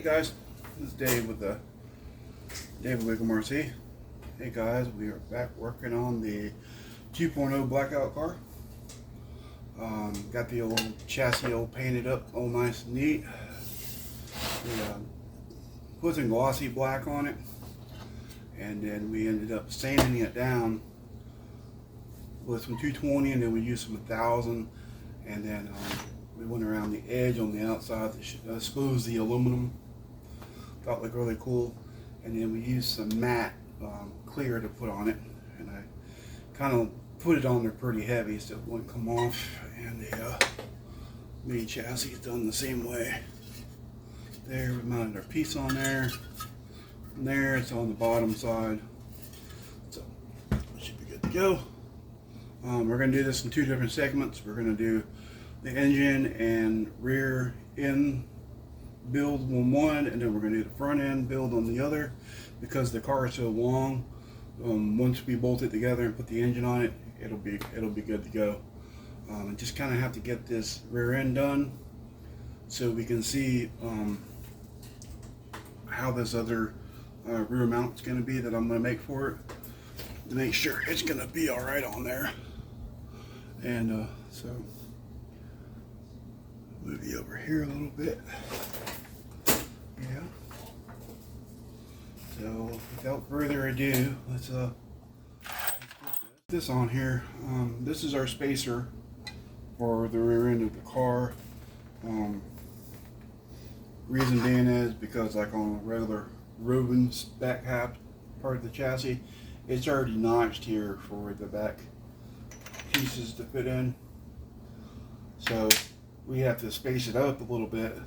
Hey guys, this is Dave with the David Wiggum RC. Hey guys, we are back working on the 2.0 Blackout car. Got the old chassis all painted up, all nice and neat. We put some glossy black on it, and then we ended up sanding it down with some 220, and then we used some 1000, and then we went around the edge on the outside to expose the aluminum. Thought looked really cool, and then we used some matte clear to put on it, and I kind of put it on there pretty heavy so it wouldn't come off. And the main chassis is done the same way. There, we mounted our piece on there, and there it's on the bottom side, so it should be good to go. We're going to do this in two different segments. We're going to do the engine and rear end build on one, and then we're going to do the front end build on the other, because the car is so long. Once we bolt it together and put the engine on it, it'll be good to go. And just kind of have to get this rear end done so we can see how this other rear mount is going to be that I'm going to make for it, to make sure it's going to be all right on there. And so move you over here a little bit. Yeah. So without further ado, let's put this on here. This is our spacer for the rear end of the car. Reason being is because, like on a regular Rubens back half part of the chassis, it's already notched here for the back pieces to fit in. So we have to space it up a little bit,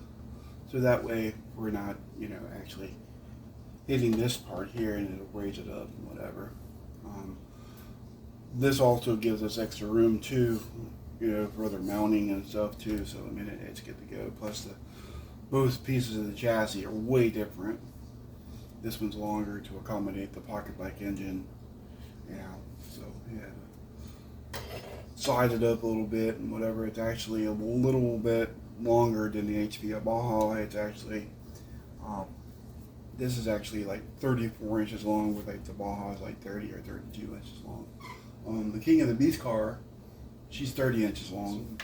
so that way we're not, actually hitting this part here and it'll raise it up and whatever. This also gives us extra room too, for other mounting and stuff too. So it's good to go. Plus both pieces of the chassis are way different. This one's longer to accommodate the pocket bike engine, so yeah. Size it up a little bit and whatever. It's actually a little bit longer than the HV Baja. It's actually this is actually like 34 inches long, with like the Baja is like 30 or 32 inches long. The King of the Beast car, she's 30 inches long.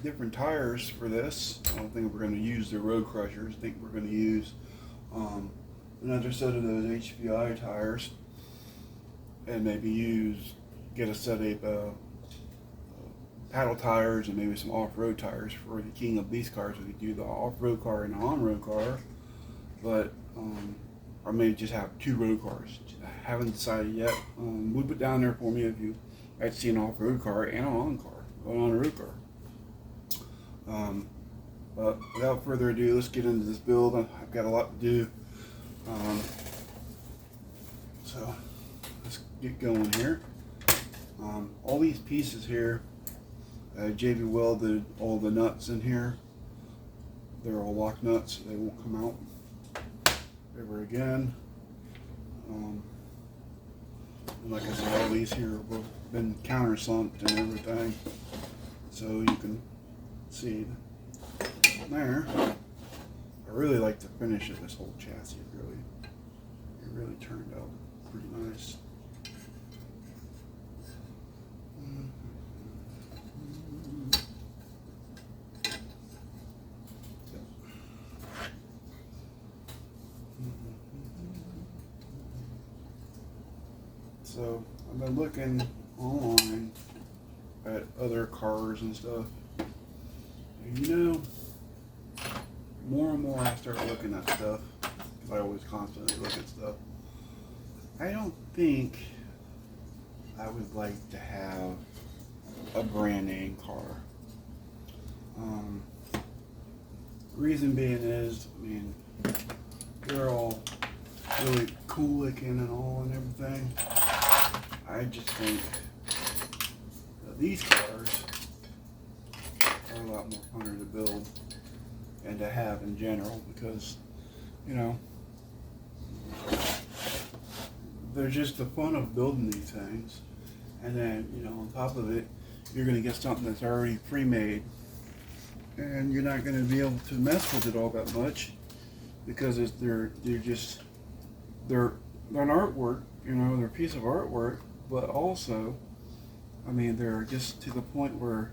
Different tires for this. I don't think we're going to use the road crushers. I think we're going to use another set of those HVI tires, and maybe get a set of paddle tires and maybe some off-road tires for the King of Beast cars. We do the off-road car and the on-road car, but or maybe just have two road cars. I haven't decided yet. Move it down there for me if you like to see an off-road car and an on-road car. But without further ado, let's get into this build. I've got a lot to do, so let's get going here. All these pieces here, JV welded all the nuts in here. They're all lock nuts, so they won't come out ever again. And like I said, all these here have been countersunked and everything, so you can see there. I really like the finish of this whole chassis. It really turned out pretty nice. So I've been looking online at other cars and stuff, and more and more I start looking at stuff, because I always constantly look at stuff. I don't think I would like to have a brand name car. Reason being is, they're all really cool looking and all and everything. I just think that these cars are a lot more funner to build and to have in general, because there's just the fun of building these things, and then on top of it, you're going to get something that's already pre-made, and you're not going to be able to mess with it all that much. because they're an artwork, you know, they're a piece of artwork, but also, I mean, they're just to the point where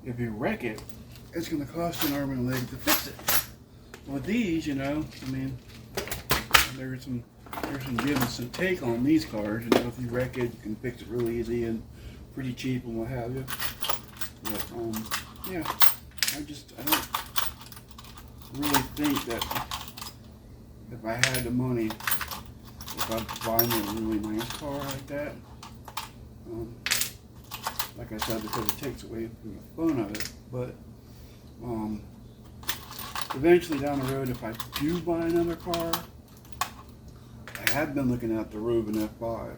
if you wreck it, it's going to cost you an arm and a leg to fix it. With these, you know, I mean, there's some give and some take on these cars. You know, if you wreck it, you can fix it real easy and pretty cheap and what have you. But yeah, I don't really think that if I had the money, if I'd buy me a really nice car like that. Like I said, because it takes away from the fun of it. But eventually down the road, if I do buy another car, I have been looking at the Rovin F5.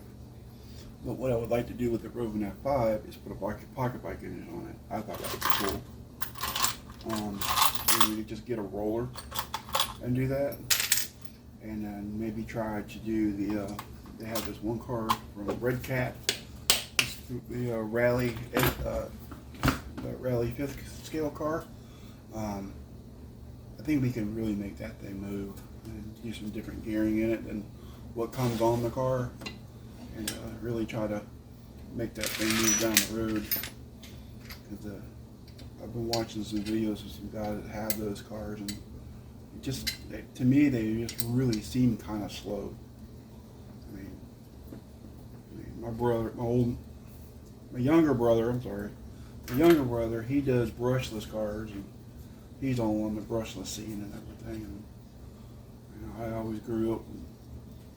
But what I would like to do with the Rovin F5 is put a pocket bike engine on it. I thought that would be cool. Maybe just get a roller and do that. And then maybe try to do they have this one car from Red Cat, the Rally 5th scale car. I think we can really make that thing move and do some different gearing in it than what comes on the car, and really try to make that thing move down the road. Because I've been watching some videos of some guys that have those cars, and to me, they just really seem kind of slow. I mean, my younger brother, he does brushless cars, and he's all on the brushless scene and everything. And you know, I always grew up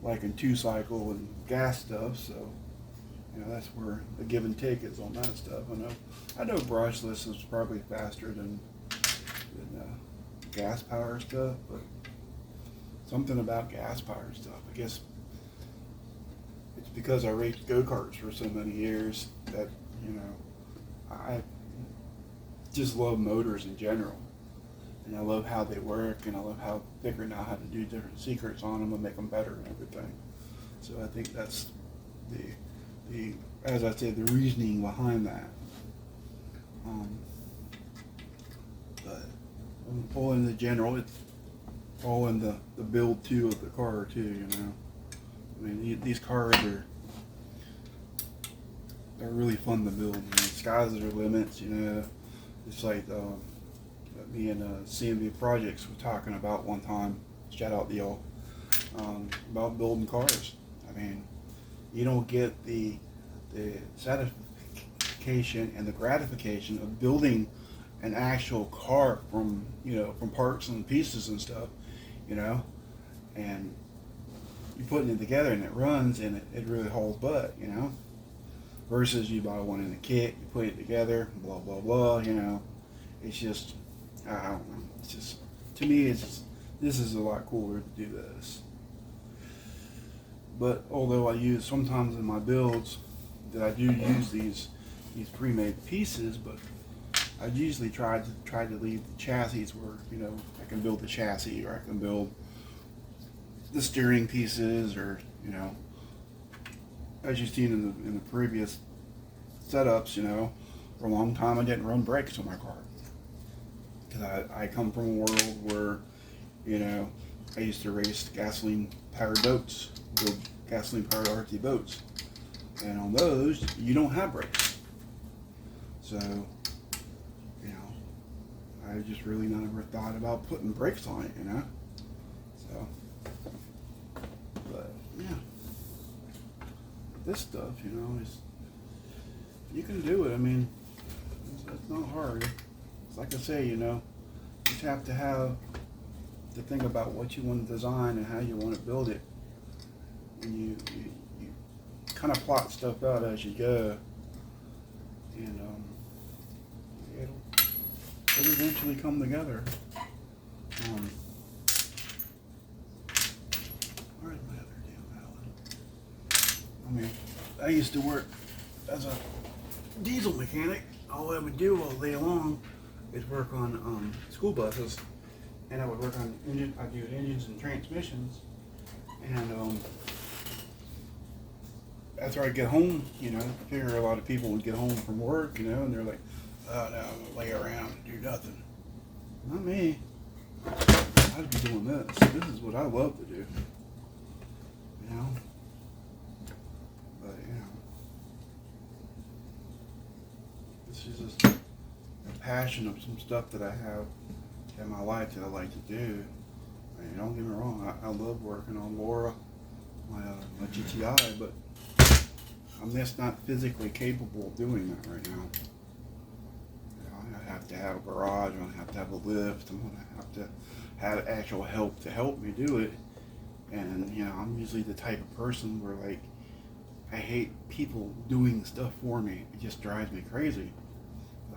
liking two-cycle and gas stuff, so you know that's where the give and take is on that stuff. I know brushless is probably faster than gas power stuff, but something about gas power stuff, I guess it's because I raced go-karts for so many years that, you know, I just love motors in general, and I love how they work, and I love how figuring out how to do different secrets on them and make them better and everything. So I think that's the as I said, the reasoning behind that. But all in the general, it's all in the build too of the car too, you know. I mean, these cars they're really fun to build. I mean, sky's the limits, you know. It's like me and CMV Projects were talking about one time. Shout out to y'all about building cars. I mean, you don't get the satisfaction and the gratification of building an actual car from parts and pieces and stuff, you know, and you putting it together and it runs and it really hauls butt, you know, versus you buy one in a kit, you put it together, blah blah blah, you know. It's just, I don't know, it's just, to me, this is a lot cooler to do this. But although I use sometimes in my builds that I do use these pre-made pieces, but I usually try to leave the chassis where, you know, I can build the chassis, or I can build the steering pieces, or, you know, as you've seen in the previous setups, you know, for a long time I didn't run brakes on my car, because I come from a world where, you know, I used to race gasoline powered boats, build gasoline powered RT boats, and on those you don't have brakes. So, you know, I just really never thought about putting brakes on it, you know. So, but yeah, this stuff, you know, you can do it. I mean, it's not hard. It's like I say, you know, you just have to think about what you want to design and how you want to build it, and you kind of plot stuff out as you go, and it'll eventually come together. Where's my other damn Allen? I mean, I used to work as a diesel mechanic. All I would do all day long is work on school buses, and I would work on I do engines and transmissions, and after I get home, you know, I figure a lot of people would get home from work, you know, and they're like, oh no, I'm gonna lay around and do nothing. Not me. I'd be doing this. This is what I love to do. You know? But, you know. This is just a passion of some stuff that I have in my life that I like to do. And don't get me wrong, I love working on Laura, my GTI, but I'm just not physically capable of doing that right now. You know, I have to have a garage, I'm going to have to have a lift, I'm going to have to have actual help to help me do it. And, you know, I'm usually the type of person where, like, I hate people doing stuff for me. It just drives me crazy.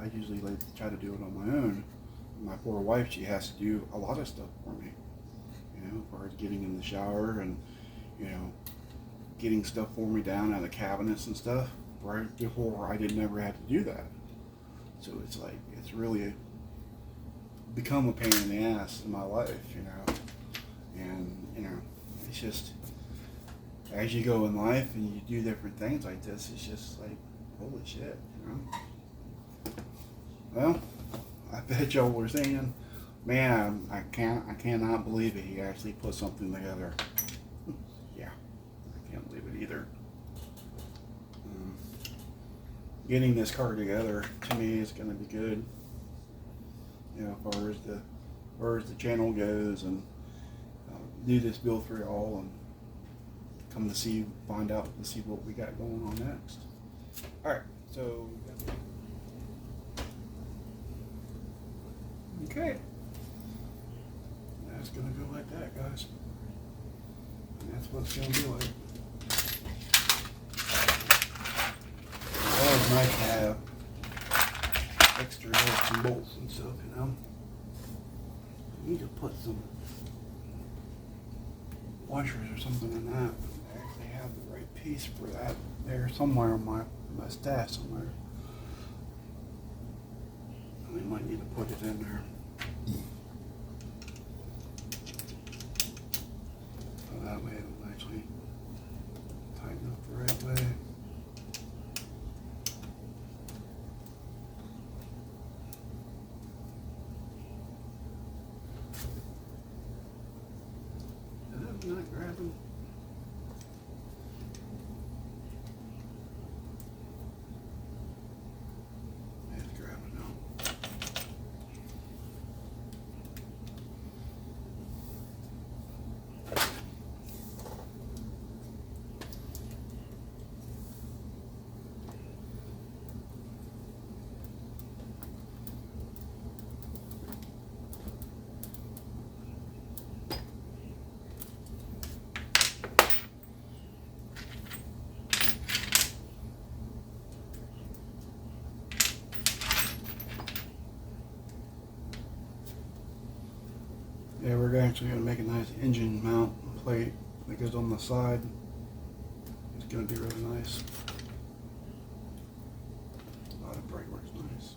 I usually like to try to do it on my own. My poor wife, she has to do a lot of stuff for me. You know, as far as getting in the shower and, you know, getting stuff for me down out of the cabinets and stuff. Right before I didn't ever have to do that. So it's like, it's really become a pain in the ass in my life, you know. And, you know, it's just, as you go in life and you do different things like this, it's just like, holy shit, you know. Well, I bet y'all were saying, man, I cannot believe it. He actually put something together. Yeah, I can't believe it either. Getting this car together to me is going to be good. You know, as far as the channel goes, and do this build for y'all, and come to find out to see what we got going on next. All right, so. Okay, that's gonna go like that, guys, and that's what it's gonna be like. It's always nice to have extra nuts and bolts and stuff, you know. I need to put some washers or something in that. I actually have the right piece for that there somewhere on my stash somewhere. We might need to put it in there. So that way it will actually tighten up the right way. Did I not grab them? Yeah, we're actually going to make a nice engine mount plate that goes on the side. It's going to be really nice. A lot of bright works nice.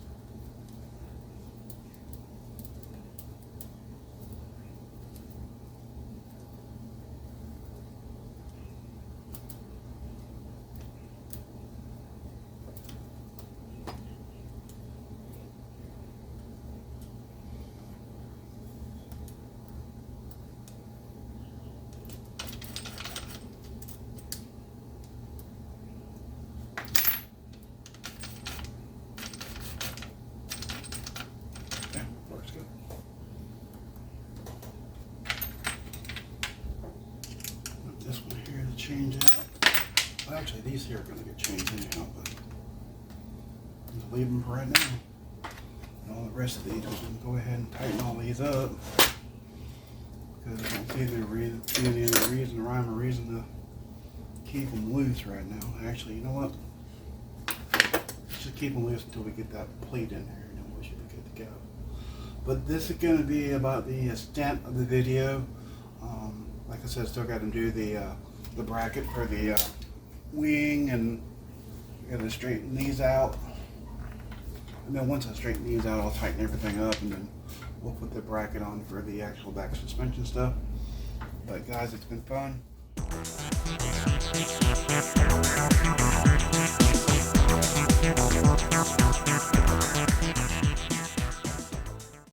This one here to change out. Well, actually, these here are going to get changed anyhow, but just leave them for right now. And all the rest of these, we can go ahead and tighten all these up, because I don't see any other reason, rhyme or reason to keep them loose right now. Actually, you know what? Let's just keep them loose until we get that plate in there, and then we should be good to go. But this is going to be about the extent of the video. Like I said, still got to do the bracket for the wing, and got to straighten these out. And then once I straighten these out, I'll tighten everything up, and then we'll put the bracket on for the actual back suspension stuff. But guys, it's been fun.